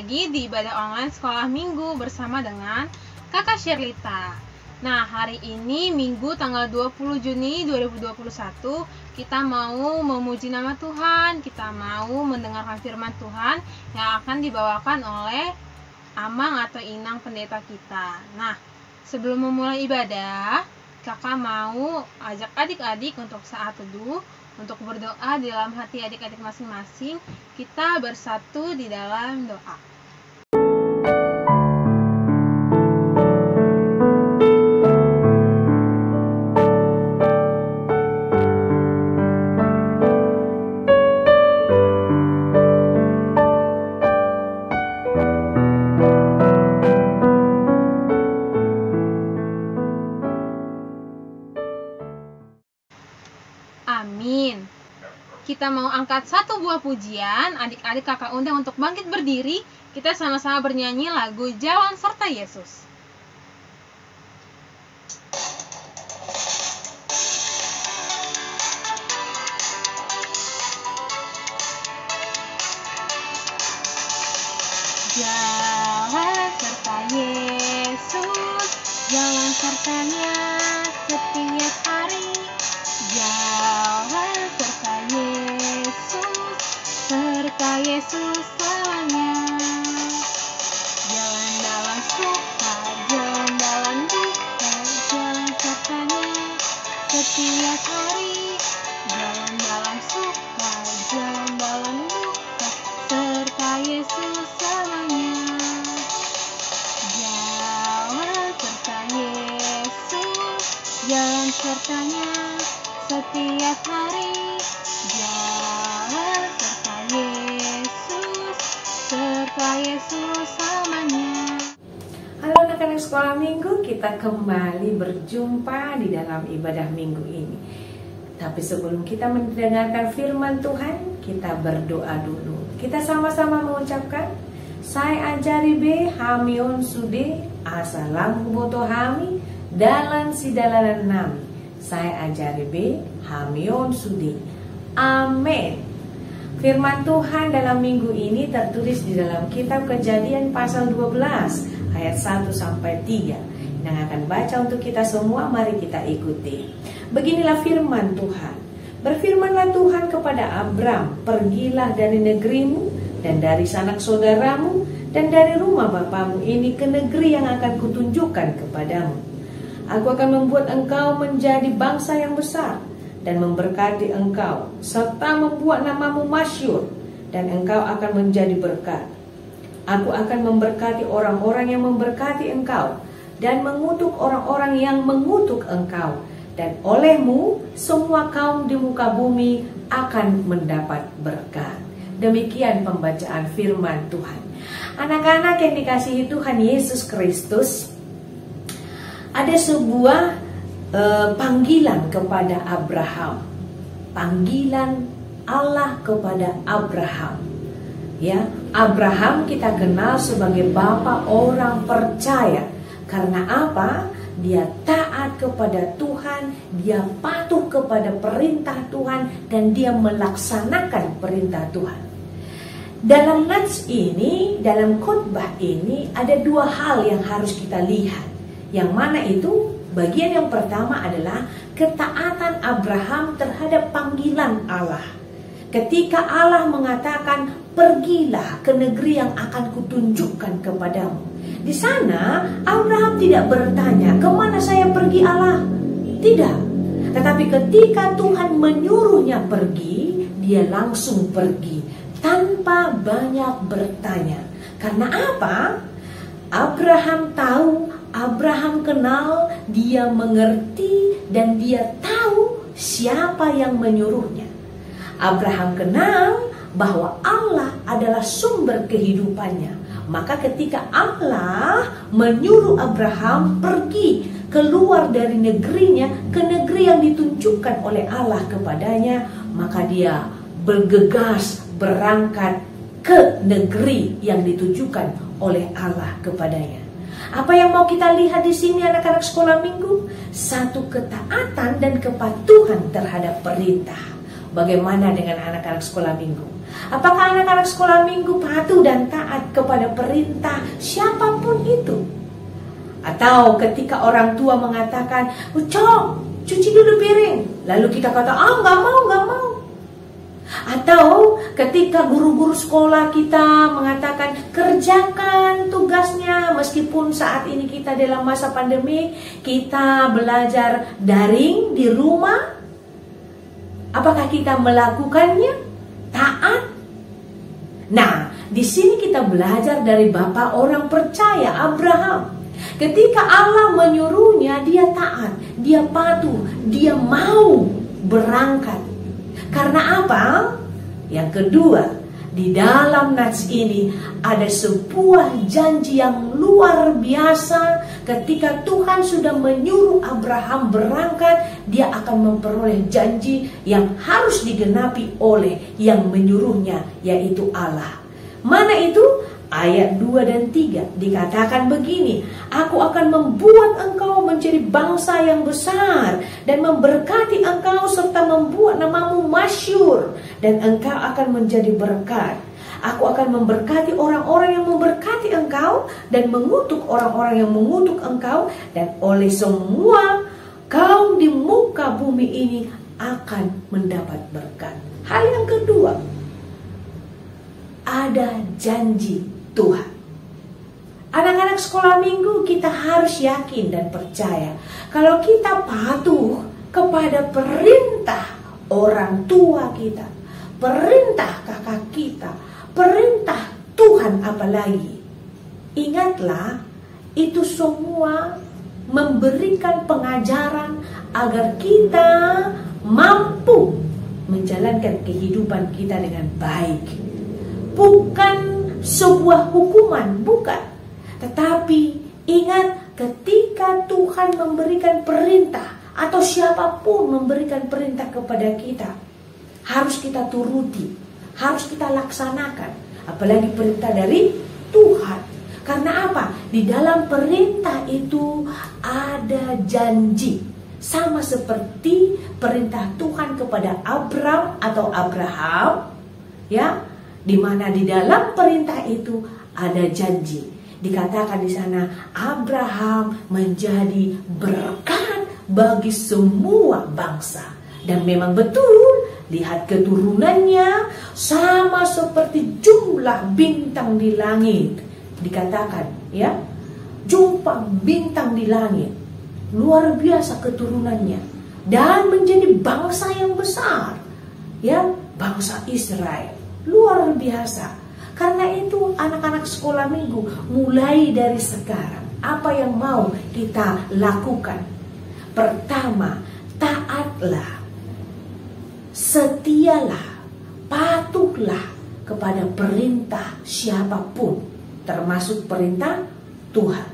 lagi di ibadah online sekolah minggu bersama dengan Kakak Sherlita. Nah, hari ini Minggu tanggal 20 Juni 2021, kita mau memuji nama Tuhan, kita mau mendengarkan firman Tuhan yang akan dibawakan oleh Amang atau Inang pendeta kita. Nah, sebelum memulai ibadah, kakak mau ajak adik-adik untuk saat teduh, untuk berdoa di dalam hati adik-adik masing-masing. Kita bersatu di dalam doa. Amin. Kita mau angkat satu buah pujian. Adik-adik kakak undang untuk bangkit berdiri. Kita sama-sama bernyanyi lagu Jalan Serta Yesus. Jalan serta Yesus, jalan sertanya setiap hari. Jalan serta Yesus selamanya. Jalan dalam suka, jalan dalam duka, jalan sertanya setiap hari. Jalan dalam suka, jalan dalam duka, serta Yesus selamanya. Jalan serta Yesus, jalan sertanya setiap hari. Jalan serta Yesus selamanya. Halo anak-anak sekolah minggu, kita kembali berjumpa di dalam ibadah minggu ini. Tapi sebelum kita mendengarkan firman Tuhan, kita berdoa dulu. Kita sama-sama mengucapkan, Saya ajari be hamion sude asalam kuboto hami dalan sidalanan nami. Saya ajari be hamion sude. Amin. Firman Tuhan dalam minggu ini tertulis di dalam kitab Kejadian pasal 12 ayat 1 sampai 3. Yang akan baca untuk kita semua, mari kita ikuti. Beginilah firman Tuhan. Berfirmanlah Tuhan kepada Abram, pergilah dari negerimu dan dari sanak saudaramu dan dari rumah bapamu ini ke negeri yang akan kutunjukkan kepadamu. Aku akan membuat engkau menjadi bangsa yang besar dan memberkati engkau, serta membuat namamu masyhur, dan engkau akan menjadi berkat. Aku akan memberkati orang-orang yang memberkati engkau, dan mengutuk orang-orang yang mengutuk engkau, dan olehmu semua kaum di muka bumi akan mendapat berkat. Demikian pembacaan firman Tuhan. Anak-anak yang dikasihi Tuhan Yesus Kristus, ada sebuah panggilan kepada Abraham, panggilan Allah kepada Abraham. Ya, Abraham kita kenal sebagai bapa orang percaya. Karena apa? Dia taat kepada Tuhan, dia patuh kepada perintah Tuhan, dan dia melaksanakan perintah Tuhan. Dalam nats ini, dalam khotbah ini, ada dua hal yang harus kita lihat. Yang mana itu? Bagian yang pertama adalah ketaatan Abraham terhadap panggilan Allah. Ketika Allah mengatakan, pergilah ke negeri yang akan kutunjukkan kepadamu. Di sana Abraham tidak bertanya, kemana saya pergi Allah? Tidak. Tetapi ketika Tuhan menyuruhnya pergi, dia langsung pergi tanpa banyak bertanya. Karena apa? Abraham tahu, Abraham kenal, dia mengerti, dan dia tahu siapa yang menyuruhnya. Abraham kenal bahwa Allah adalah sumber kehidupannya. Maka ketika Allah menyuruh Abraham pergi keluar dari negerinya ke negeri yang ditunjukkan oleh Allah kepadanya, maka dia bergegas berangkat ke negeri yang ditujukan oleh Allah kepadanya. Apa yang mau kita lihat di sini anak-anak sekolah minggu? Satu ketaatan dan kepatuhan terhadap perintah. Bagaimana dengan anak-anak sekolah minggu? Apakah anak-anak sekolah minggu patuh dan taat kepada perintah siapapun itu? Atau ketika orang tua mengatakan, "Cok, cuci dulu piring," lalu kita kata, nggak mau. Atau ketika guru-guru sekolah kita mengatakan, "Kerjakan tugasnya," meskipun saat ini kita dalam masa pandemi, kita belajar daring di rumah. Apakah kita melakukannya? Taat? Nah, di sini kita belajar dari bapak orang percaya, Abraham. Ketika Allah menyuruhnya, dia taat, dia patuh, dia mau berangkat. Karena apa? Yang kedua, di dalam nats ini ada sebuah janji yang luar biasa. Ketika Tuhan sudah menyuruh Abraham berangkat, dia akan memperoleh janji yang harus digenapi oleh yang menyuruhnya, yaitu Allah. Mana itu? Ayat 2 dan 3 dikatakan begini, "Aku akan membuat engkau menjadi bangsa yang besar dan memberkati engkau serta membuat namamu masyhur, dan engkau akan menjadi berkat. Aku akan memberkati orang-orang yang memberkati engkau dan mengutuk orang-orang yang mengutuk engkau, dan oleh semua kaum di muka bumi ini akan mendapat berkat." Hal yang kedua, ada janji Tuhan. Anak-anak sekolah minggu, kita harus yakin dan percaya kalau kita patuh kepada perintah orang tua kita, perintah kakak kita, perintah Tuhan apalagi. Ingatlah, itu semua memberikan pengajaran agar kita mampu menjalankan kehidupan kita dengan baik. Bukan sebuah hukuman, bukan. Tetapi ingat, ketika Tuhan memberikan perintah atau siapapun memberikan perintah kepada kita, harus kita turuti, harus kita laksanakan. Apalagi perintah dari Tuhan. Karena apa? Di dalam perintah itu ada janji. Sama seperti perintah Tuhan kepada Abraham, ya, di mana di dalam perintah itu ada janji. Dikatakan di sana, Abraham menjadi berkat bagi semua bangsa. Dan memang betul, lihat keturunannya sama seperti jumlah bintang di langit. Dikatakan, ya, jumpa bintang di langit. Luar biasa keturunannya. Dan menjadi bangsa yang besar, ya, bangsa Israel. Luar biasa. Karena itu anak-anak sekolah minggu, mulai dari sekarang, apa yang mau kita lakukan? Pertama, taatlah, setialah, patuhlah kepada perintah siapapun, termasuk perintah Tuhan.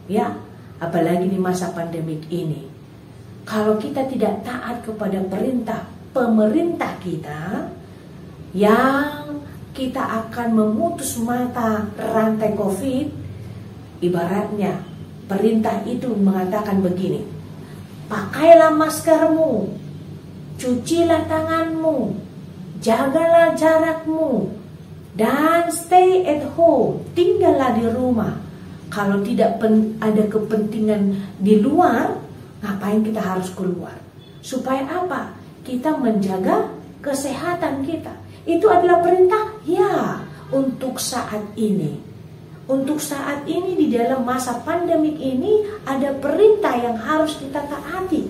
Ya, apalagi di masa pandemik ini. Kalau kita tidak taat kepada perintah pemerintah kita, yang kita akan memutus mata rantai COVID. Ibaratnya perintah itu mengatakan begini, pakailah maskermu, cucilah tanganmu, jagalah jarakmu, dan stay at home, tinggallah di rumah. Kalau tidak ada kepentingan di luar, ngapain kita harus keluar? Supaya apa? Kita menjaga kesehatan kita. Itu adalah perintah, ya, untuk saat ini. Untuk saat ini di dalam masa pandemik ini ada perintah yang harus kita taati.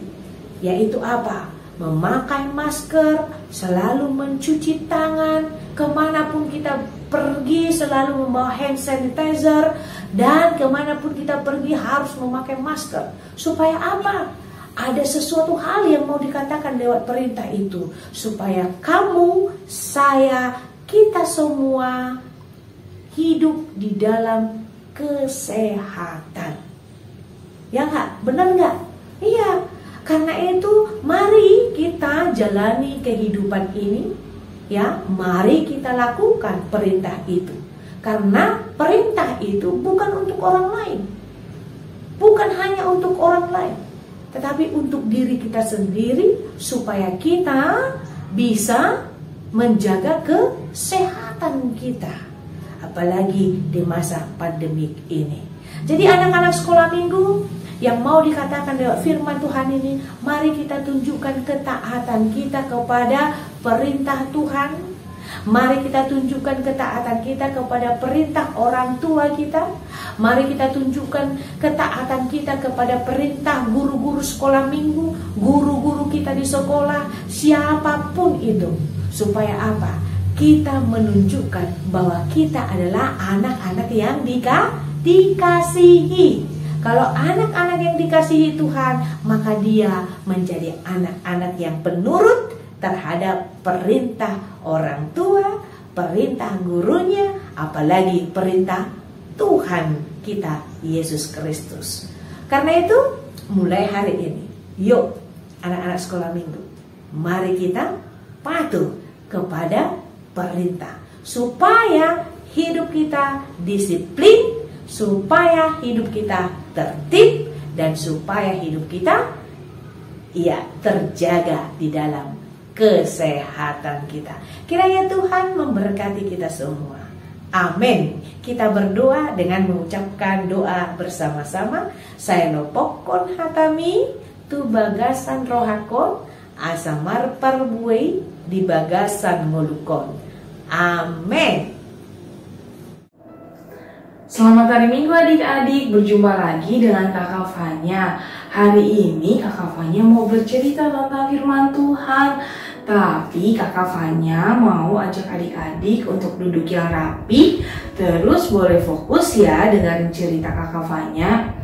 Yaitu apa? Memakai masker, selalu mencuci tangan, kemanapun kita pergi selalu membawa hand sanitizer, dan kemanapun kita pergi harus memakai masker. Supaya apa? Ada sesuatu hal yang mau dikatakan lewat perintah itu, supaya kamu, saya, kita semua hidup di dalam kesehatan. Ya nggak? Benar nggak? Iya. Karena itu mari kita jalani kehidupan ini, ya. Mari kita lakukan perintah itu. Karena perintah itu bukan untuk orang lain, bukan hanya untuk orang lain, tetapi untuk diri kita sendiri, supaya kita bisa menjaga kesehatan kita, apalagi di masa pandemik ini. Jadi anak-anak sekolah minggu yang mau dikatakan lewat firman Tuhan ini, mari kita tunjukkan ketaatan kita kepada perintah Tuhan. Mari kita tunjukkan ketaatan kita kepada perintah orang tua kita. Mari kita tunjukkan ketaatan kita kepada perintah guru-guru sekolah minggu, guru-guru kita di sekolah, siapapun itu. Supaya apa? Kita menunjukkan bahwa kita adalah anak-anak yang dikasihi. Kalau anak-anak yang dikasihi Tuhan, maka dia menjadi anak-anak yang penurut terhadap perintah orang tua, perintah gurunya, apalagi perintah Tuhan kita Yesus Kristus. Karena itu, mulai hari ini, yuk anak-anak sekolah minggu, mari kita patuh kepada perintah, supaya hidup kita disiplin, supaya hidup kita tertib, dan supaya hidup kita terjaga di dalam kesehatan kita. Kiranya Tuhan memberkati kita semua. Amin. Kita berdoa dengan mengucapkan doa bersama-sama. Saenopokon hatami tu bagasan rohakon asamar parbuei di bagasan ngolukon. Amin. Selamat hari Minggu adik-adik, berjumpa lagi dengan Kakak Fanya. Hari ini Kakak Fanya mau bercerita tentang firman Tuhan. Tapi Kakak Fanya mau ajak adik-adik untuk duduk yang rapi. Terus boleh fokus ya dengan cerita Kakak Fanya.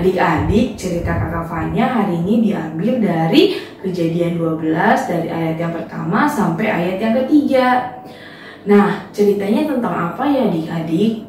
Adik-adik, cerita Kakak Fanya hari ini diambil dari Kejadian 12 dari ayat yang pertama sampai ayat yang ketiga. Nah, ceritanya tentang apa ya adik-adik?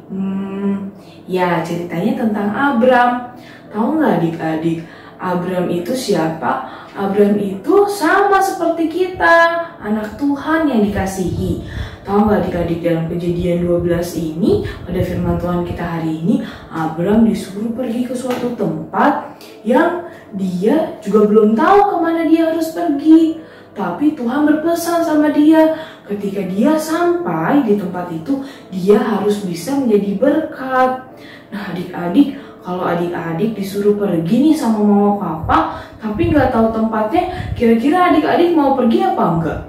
Ya, ceritanya tentang Abram. Tahu nggak adik-adik, Abram itu siapa? Abram itu sama seperti kita, anak Tuhan yang dikasihi. Tahu nggak adik-adik, dalam Kejadian 12 ini, pada firman Tuhan kita hari ini, Abram disuruh pergi ke suatu tempat yang dia juga belum tahu kemana dia harus pergi. Tapi Tuhan berpesan sama dia, ketika dia sampai di tempat itu, dia harus bisa menjadi berkat. Nah adik-adik, kalau adik-adik disuruh pergi nih sama mama papa, tapi nggak tahu tempatnya, kira-kira adik-adik mau pergi apa enggak?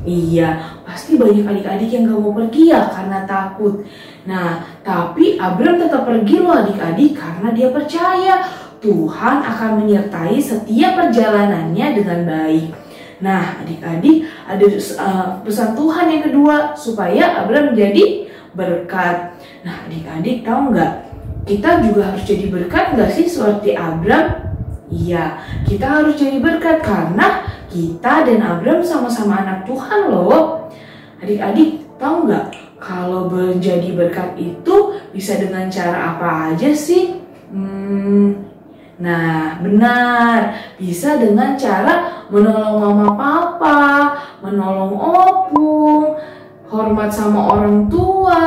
Iya, pasti banyak adik-adik yang nggak mau pergi ya karena takut. Nah, tapi Abram tetap pergi loh adik-adik karena dia percaya Tuhan akan menyertai setiap perjalanannya dengan baik. Nah, adik-adik, ada pesan Tuhan yang kedua, supaya Abram menjadi berkat. Nah, adik-adik tahu nggak? Kita juga harus jadi berkat nggak sih seperti Abram? Iya, kita harus jadi berkat karena kita dan Abram sama-sama anak Tuhan loh. Adik-adik tahu nggak? Kalau menjadi berkat itu bisa dengan cara apa aja sih? Nah, benar, bisa dengan cara menolong mama papa, menolong opung, hormat sama orang tua,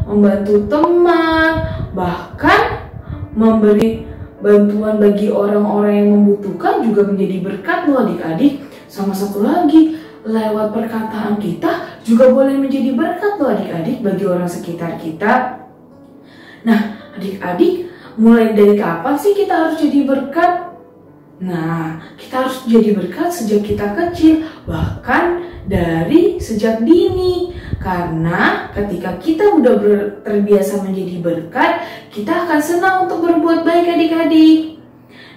membantu teman, bahkan memberi bantuan bagi orang-orang yang membutuhkan juga menjadi berkat loh adik-adik. Sama satu lagi, lewat perkataan kita juga boleh menjadi berkat loh adik-adik bagi orang sekitar kita. Nah, adik-adik, mulai dari kapan sih kita harus jadi berkat? Nah, kita harus jadi berkat sejak kita kecil, bahkan dari sejak dini. Karena ketika kita udah terbiasa menjadi berkat, kita akan senang untuk berbuat baik adik-adik.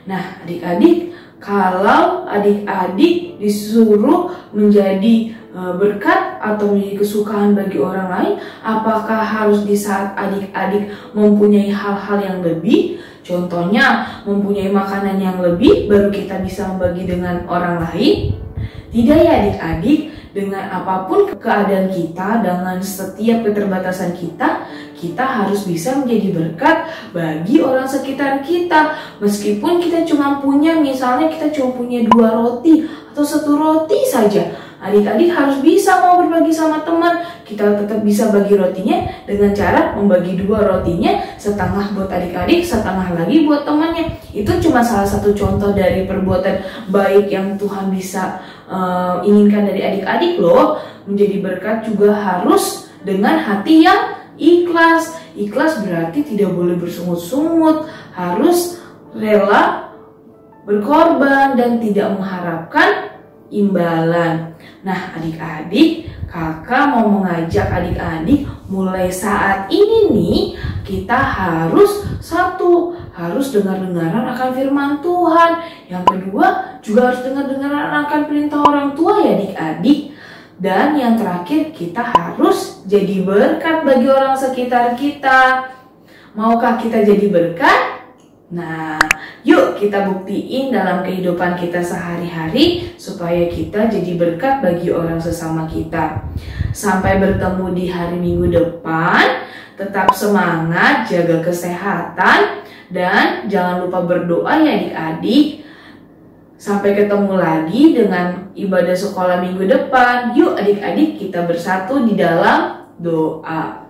Nah, adik-adik, kalau adik-adik disuruh menjadi berkat atau menjadi kesukaan bagi orang lain, apakah harus di saat adik-adik mempunyai hal-hal yang lebih? Contohnya mempunyai makanan yang lebih baru kita bisa membagi dengan orang lain? Tidak ya adik-adik, dengan apapun keadaan kita, dengan setiap keterbatasan kita, kita harus bisa menjadi berkat bagi orang sekitar kita. Meskipun kita cuma punya, misalnya kita cuma punya 2 roti atau 1 roti saja, Adik-adik harus bisa mau berbagi sama teman. Kita tetap bisa bagi rotinya dengan cara membagi 2 rotinya, setengah buat adik-adik, setengah lagi buat temannya. Itu cuma salah satu contoh dari perbuatan baik yang Tuhan bisa inginkan dari adik-adik loh. Menjadi berkat juga harus dengan hati yang ikhlas. Ikhlas berarti tidak boleh bersungut-sungut, harus rela berkorban dan tidak mengharapkan imbalan. Nah, adik-adik, kakak mau mengajak adik-adik mulai saat ini nih, kita harus harus dengar-dengaran akan firman Tuhan. Yang kedua, juga harus dengar-dengaran akan perintah orang tua ya adik-adik. Dan yang terakhir, kita harus jadi berkat bagi orang sekitar kita. Maukah kita jadi berkat? Nah, yuk kita buktiin dalam kehidupan kita sehari-hari supaya kita jadi berkat bagi orang sesama kita. Sampai bertemu di hari Minggu depan, tetap semangat, jaga kesehatan, dan jangan lupa berdoa ya adik-adik. Sampai ketemu lagi dengan ibadah sekolah minggu depan. Yuk adik-adik kita bersatu di dalam doa.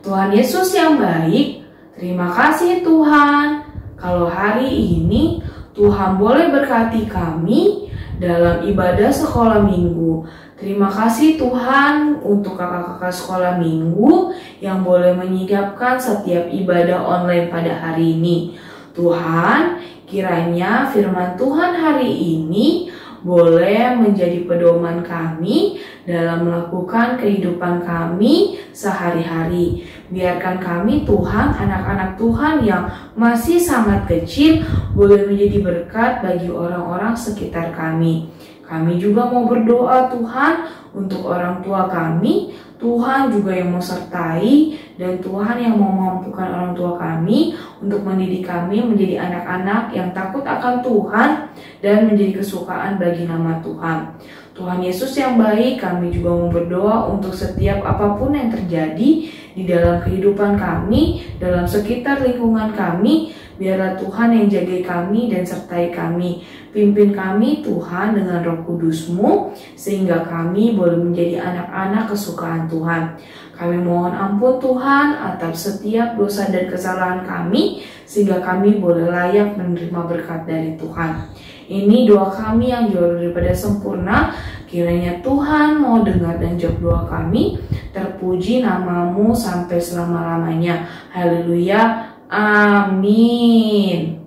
Tuhan Yesus yang baik, terima kasih Tuhan. Kalau hari ini Tuhan boleh berkati kami dalam ibadah sekolah minggu. Terima kasih Tuhan untuk kakak-kakak sekolah minggu yang boleh menyingkapkan setiap ibadah online pada hari ini. Tuhan, kiranya firman Tuhan hari ini boleh menjadi pedoman kami dalam melakukan kehidupan kami sehari-hari. Biarkan kami Tuhan, anak-anak Tuhan yang masih sangat kecil, boleh menjadi berkat bagi orang-orang sekitar kami. Kami juga mau berdoa Tuhan untuk orang tua kami. Tuhan juga yang mau sertai dan Tuhan yang mau memampukan orang tua kami untuk mendidik kami menjadi anak-anak yang takut akan Tuhan dan menjadi kesukaan bagi nama Tuhan. Tuhan Yesus yang baik, kami juga mau berdoa untuk setiap apapun yang terjadi di dalam kehidupan kami, dalam sekitar lingkungan kami. Biarlah Tuhan yang jaga kami dan sertai kami. Pimpin kami Tuhan dengan Roh Kudus-Mu, sehingga kami boleh menjadi anak-anak kesukaan Tuhan. Kami mohon ampun Tuhan atas setiap dosa dan kesalahan kami, sehingga kami boleh layak menerima berkat dari Tuhan. Ini doa kami yang jauh daripada sempurna. Kiranya Tuhan mau dengar dan jawab doa kami. Terpuji nama-Mu sampai selama-lamanya. Haleluya. Amin.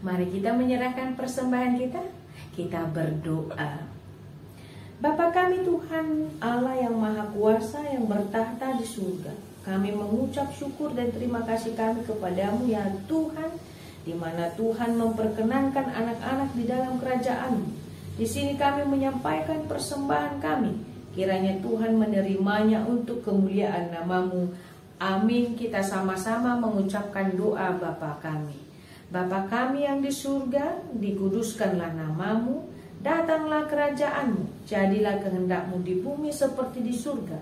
Mari kita menyerahkan persembahan kita. Kita berdoa. Bapa kami Tuhan, Allah yang Maha Kuasa yang bertahta di surga. Kami mengucap syukur dan terima kasih kami kepadamu ya Tuhan, di mana Tuhan memperkenankan anak-anak di dalam kerajaan-Mu. Di sini kami menyampaikan persembahan kami. Kiranya Tuhan menerimanya untuk kemuliaan nama-Mu. Amin. Kita sama-sama mengucapkan doa Bapa kami. Bapa kami yang di surga, dikuduskanlah nama-Mu, datanglah kerajaan-Mu, jadilah kehendak-Mu di bumi seperti di surga.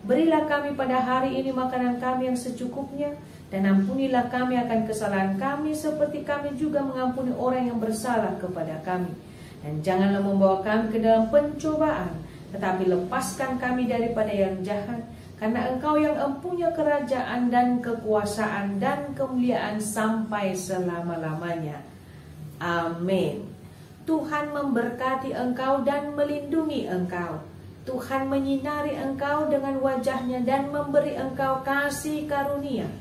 Berilah kami pada hari ini makanan kami yang secukupnya, dan ampunilah kami akan kesalahan kami seperti kami juga mengampuni orang yang bersalah kepada kami. Dan janganlah membawa kami ke dalam pencobaan, tetapi lepaskan kami daripada yang jahat. Karena Engkau yang empunya kerajaan dan kekuasaan dan kemuliaan sampai selama-lamanya. Amin. Tuhan memberkati engkau dan melindungi engkau. Tuhan menyinari engkau dengan wajahnya dan memberi engkau kasih karunia.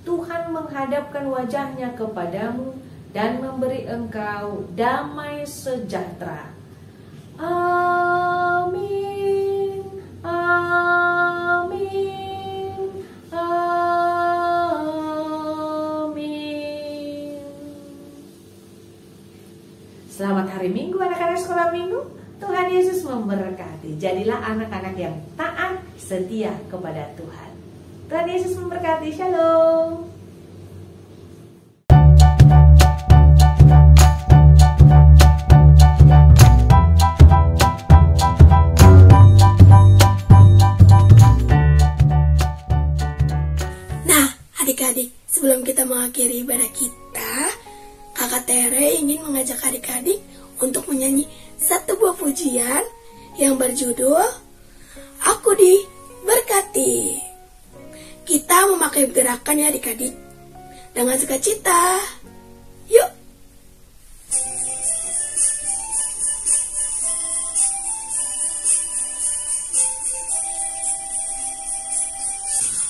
Tuhan menghadapkan wajahnya kepadamu dan memberi engkau damai sejahtera. Amin. Amin. Amin. Selamat hari Minggu anak-anak sekolah minggu. Tuhan Yesus memberkati. Jadilah anak-anak yang taat, setia kepada Tuhan. Tuhan Yesus memberkati. Shalom. Adik-adik, sebelum kita mengakhiri ibadah kita, Kakak Tere ingin mengajak adik-adik untuk menyanyi satu buah pujian yang berjudul Aku Diberkati. Kita memakai gerakannya adik-adik dengan sukacita. Yuk!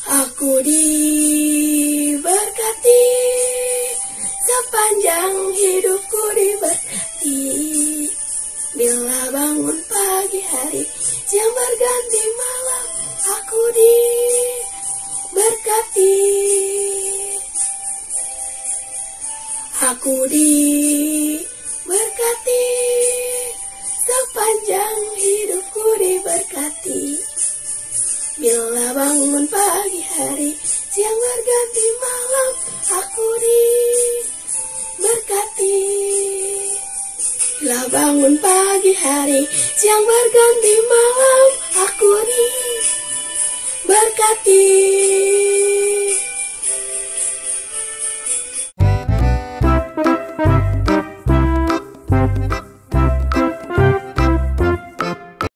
Aku diberkati, sepanjang hidupku diberkati. Bila bangun pagi hari, siang berganti malam, aku diberkati. Aku diberkati, sepanjang hidupku diberkati. Bila bangun pagi hari, siang berganti malam, aku diberkati. Bila bangun pagi hari, siang berganti malam, aku diberkati.